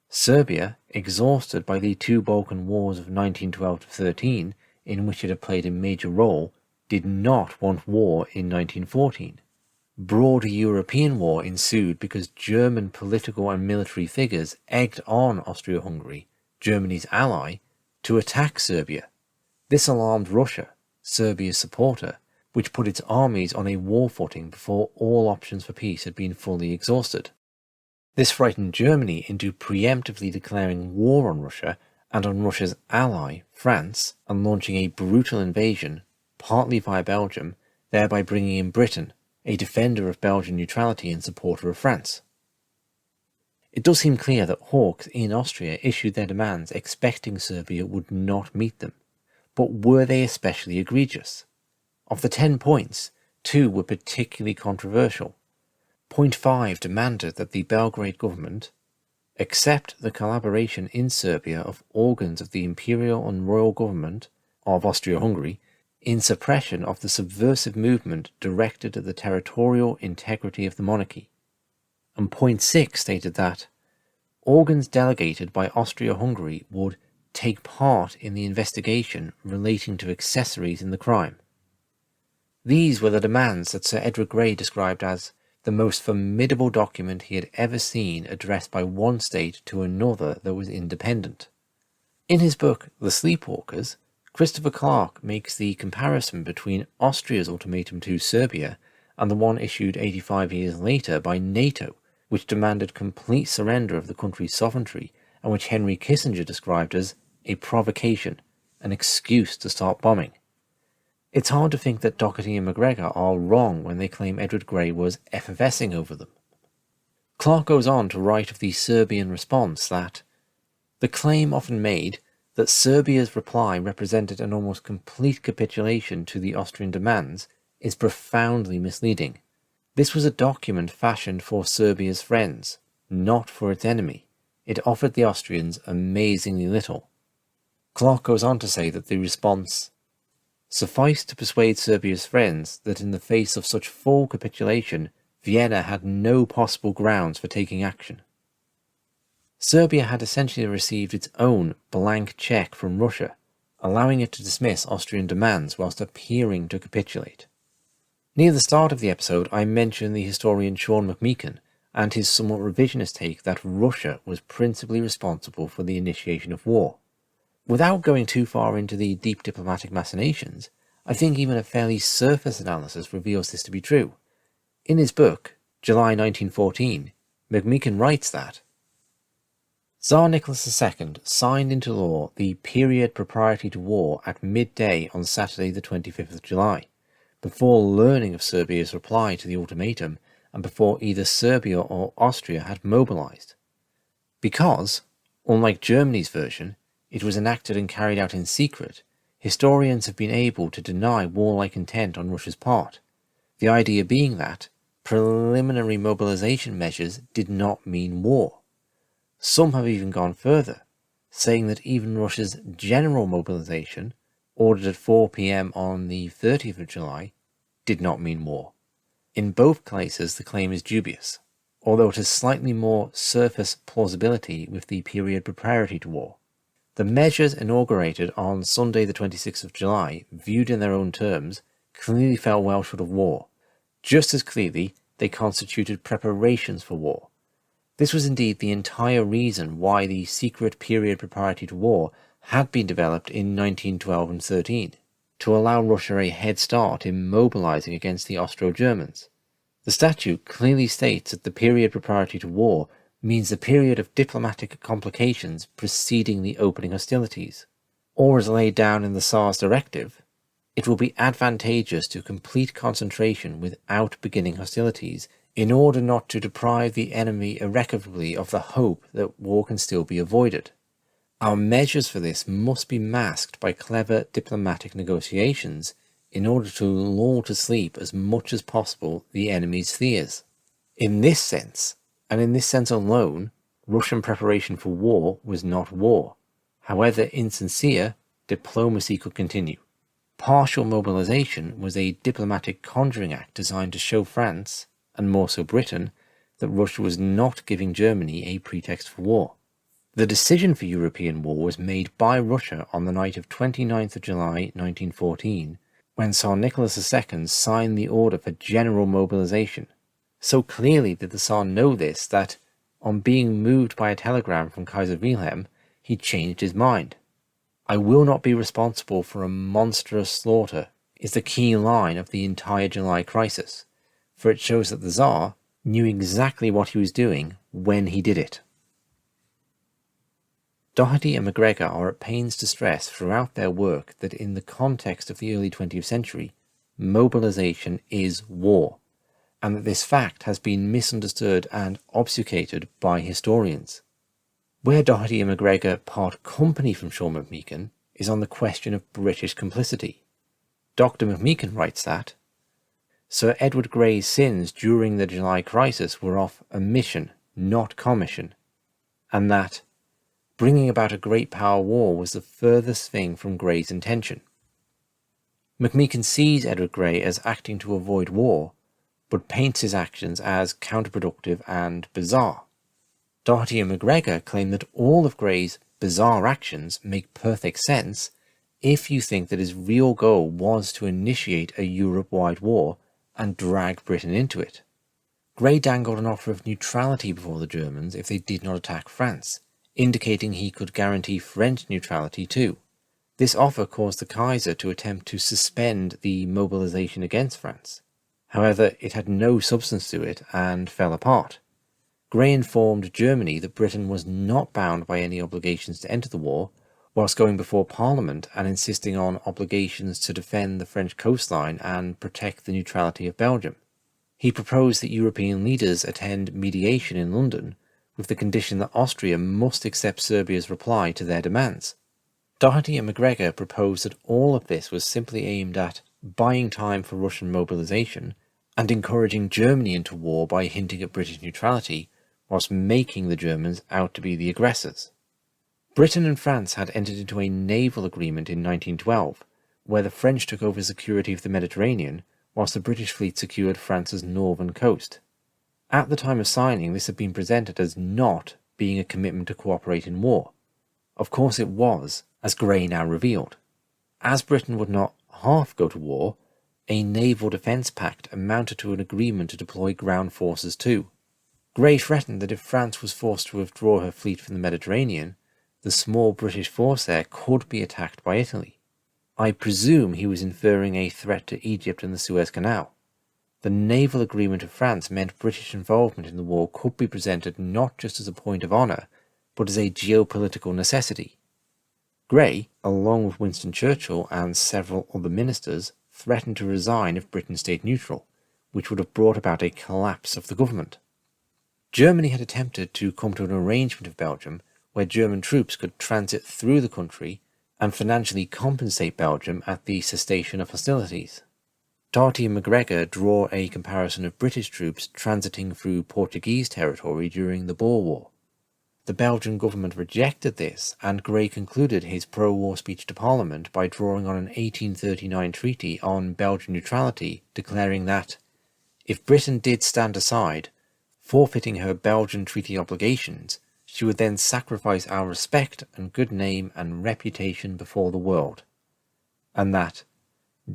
Serbia, exhausted by the 2 Balkan Wars of 1912-13, in which it had played a major role, did not want war in 1914. Broader European war ensued because German political and military figures egged on Austria-Hungary, Germany's ally, to attack Serbia. This alarmed Russia, Serbia's supporter, which put its armies on a war footing before all options for peace had been fully exhausted. This frightened Germany into preemptively declaring war on Russia and on Russia's ally, France, and launching a brutal invasion, partly via Belgium, thereby bringing in Britain, a defender of Belgian neutrality and supporter of France. It does seem clear that hawks in Austria issued their demands expecting Serbia would not meet them, but were they especially egregious? Of the 10 points, 2 were particularly controversial. Point 5 demanded that the Belgrade government accept the collaboration in Serbia of organs of the imperial and royal government of Austria-Hungary in suppression of the subversive movement directed at the territorial integrity of the monarchy. And point 6 stated that organs delegated by Austria-Hungary would take part in the investigation relating to accessories in the crime. These were the demands that Sir Edward Grey described as the most formidable document he had ever seen addressed by one state to another that was independent. In his book The Sleepwalkers, Christopher Clark makes the comparison between Austria's ultimatum to Serbia and the one issued 85 years later by NATO, which demanded complete surrender of the country's sovereignty and which Henry Kissinger described as a provocation, an excuse to start bombing. It's hard to think that Docherty and Macgregor are wrong when they claim Edward Grey was effervescing over them. Clark goes on to write of the Serbian response that the claim often made that Serbia's reply represented an almost complete capitulation to the Austrian demands is profoundly misleading. This was a document fashioned for Serbia's friends, not for its enemy. It offered the Austrians amazingly little. Clark goes on to say that the response sufficed to persuade Serbia's friends that in the face of such full capitulation, Vienna had no possible grounds for taking action. Serbia had essentially received its own blank cheque from Russia, allowing it to dismiss Austrian demands whilst appearing to capitulate. Near the start of the episode, I mentioned the historian Sean McMeekin and his somewhat revisionist take that Russia was principally responsible for the initiation of war. Without going too far into the deep diplomatic machinations, I think even a fairly surface analysis reveals this to be true. In his book, July 1914, McMeekin writes that Tsar Nicholas II signed into law the period propriety to war at midday on Saturday the 25th of July, before learning of Serbia's reply to the ultimatum and before either Serbia or Austria had mobilized. Because, unlike Germany's version, it was enacted and carried out in secret, historians have been able to deny warlike intent on Russia's part, the idea being that preliminary mobilization measures did not mean war. Some have even gone further, saying that even Russia's general mobilization, ordered at 4 p.m. on the 30th of July, did not mean war. In both cases, the claim is dubious, although it has slightly more surface plausibility with the period preparatory to war. The measures inaugurated on Sunday the 26th of July, viewed in their own terms, clearly fell well short of war. Just as clearly, they constituted preparations for war. This was indeed the entire reason why the secret period preparatory to war had been developed in 1912 and 13, to allow Russia a head start in mobilizing against the Austro-Germans. The statute clearly states that the period preparatory to war means the period of diplomatic complications preceding the opening hostilities, or as laid down in the Tsar's directive, it will be advantageous to complete concentration without beginning hostilities in order not to deprive the enemy irrecoverably of the hope that war can still be avoided. Our measures for this must be masked by clever diplomatic negotiations in order to lull to sleep as much as possible the enemy's fears. In this sense, and in this sense alone, Russian preparation for war was not war. However insincere, diplomacy could continue. Partial mobilization was a diplomatic conjuring act designed to show France, and more so Britain, that Russia was not giving Germany a pretext for war. The decision for European war was made by Russia on the night of 29th of July 1914, when Tsar Nicholas II signed the order for general mobilization. So clearly did the Tsar know this that, on being moved by a telegram from Kaiser Wilhelm, he changed his mind. "I will not be responsible for a monstrous slaughter" is the key line of the entire July crisis, for it shows that the Tsar knew exactly what he was doing when he did it. Docherty and Macgregor are at pains to stress throughout their work that in the context of the early 20th century, mobilization is war, and that this fact has been misunderstood and obfuscated by historians. Where Docherty and Macgregor part company from Sean McMeekin is on the question of British complicity. Dr. McMeekin writes that Sir Edward Grey's sins during the July crisis were of omission, not commission, and that bringing about a great power war was the furthest thing from Grey's intention. McMeekin sees Edward Grey as acting to avoid war, but paints his actions as counterproductive and bizarre. Docherty and Macgregor claim that all of Grey's bizarre actions make perfect sense if you think that his real goal was to initiate a Europe-wide war and drag Britain into it. Grey dangled an offer of neutrality before the Germans if they did not attack France, indicating he could guarantee French neutrality too. This offer caused the Kaiser to attempt to suspend the mobilization against France. However, it had no substance to it and fell apart. Grey informed Germany that Britain was not bound by any obligations to enter the war, whilst going before Parliament and insisting on obligations to defend the French coastline and protect the neutrality of Belgium. He proposed that European leaders attend mediation in London, with the condition that Austria must accept Serbia's reply to their demands. Docherty and Macgregor proposed that all of this was simply aimed at buying time for Russian mobilization and encouraging Germany into war by hinting at British neutrality, whilst making the Germans out to be the aggressors. Britain and France had entered into a naval agreement in 1912, where the French took over security of the Mediterranean, whilst the British fleet secured France's northern coast. At the time of signing, this had been presented as not being a commitment to cooperate in war. Of course it was, as Gerry now revealed. As Britain would not half go to war, a naval defence pact amounted to an agreement to deploy ground forces too. Gerry threatened that if France was forced to withdraw her fleet from the Mediterranean, the small British force there could be attacked by Italy. I presume he was inferring a threat to Egypt and the Suez Canal. The naval agreement of France meant British involvement in the war could be presented not just as a point of honour, but as a geopolitical necessity. Gerry, along with Winston Churchill and several other ministers, threatened to resign if Britain stayed neutral, which would have brought about a collapse of the government. Germany had attempted to come to an arrangement with Belgium where German troops could transit through the country and financially compensate Belgium at the cessation of hostilities. Docherty and Macgregor draw a comparison of British troops transiting through Portuguese territory during the Boer War. The Belgian government rejected this, and Gerry concluded his pro-war speech to Parliament by drawing on an 1839 treaty on Belgian neutrality, declaring that, if Britain did stand aside, forfeiting her Belgian treaty obligations, she would then sacrifice our respect and good name and reputation before the world, and that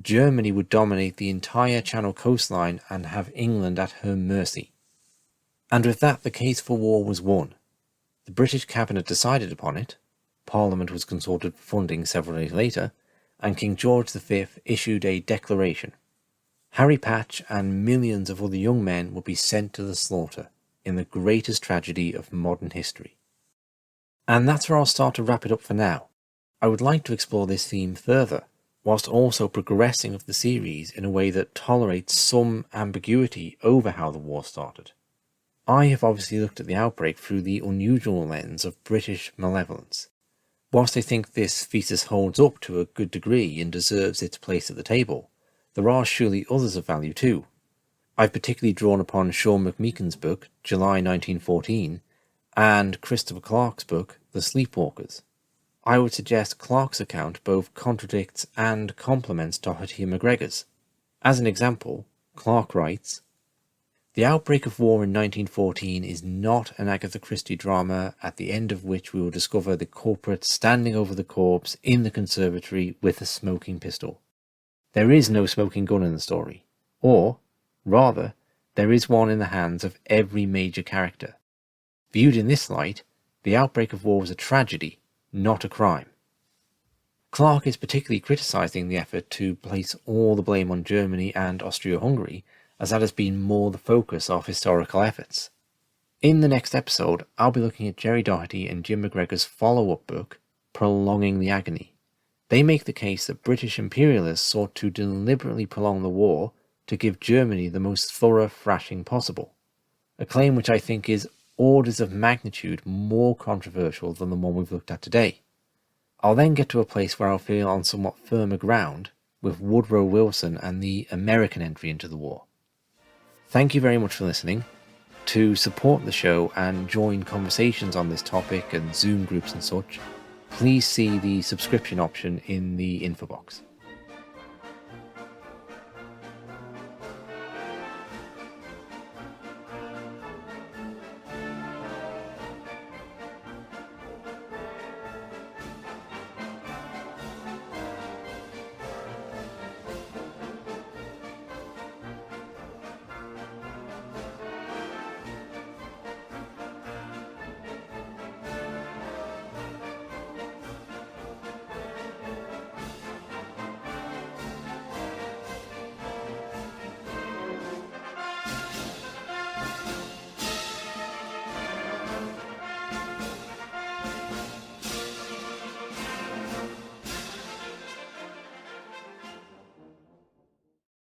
Germany would dominate the entire Channel coastline and have England at her mercy. And with that, the case for war was won. The British cabinet decided upon it, Parliament was consulted for funding several days later, and King George V issued a declaration. Harry Patch and millions of other young men would be sent to the slaughter in the greatest tragedy of modern history. And that's where I'll start to wrap it up for now. I would like to explore this theme further, whilst also progressing with the series in a way that tolerates some ambiguity over how the war started. I have obviously looked at the outbreak through the unusual lens of British malevolence. Whilst I think this thesis holds up to a good degree and deserves its place at the table, there are surely others of value too. I've particularly drawn upon Sean McMeekan's book, July 1914, and Christopher Clark's book, The Sleepwalkers. I would suggest Clark's account both contradicts and complements Docherty and Macgregor's. As an example, Clark writes, "The outbreak of war in 1914 is not an Agatha Christie drama at the end of which we will discover the culprit standing over the corpse in the conservatory with a smoking pistol. There is no smoking gun in the story, or, rather, there is one in the hands of every major character. Viewed in this light, the outbreak of war was a tragedy, not a crime." Clark is particularly criticising the effort to place all the blame on Germany and Austria-Hungary, as that has been more the focus of historical efforts. In the next episode, I'll be looking at Gerry Docherty and Jim Macgregor's follow-up book, Prolonging the Agony. They make the case that British imperialists sought to deliberately prolong the war to give Germany the most thorough thrashing possible, a claim which I think is orders of magnitude more controversial than the one we've looked at today. I'll then get to a place where I'll feel on somewhat firmer ground with Woodrow Wilson and the American entry into the war. Thank you very much for listening. To support the show and join conversations on this topic and Zoom groups and such, please see the subscription option in the info box.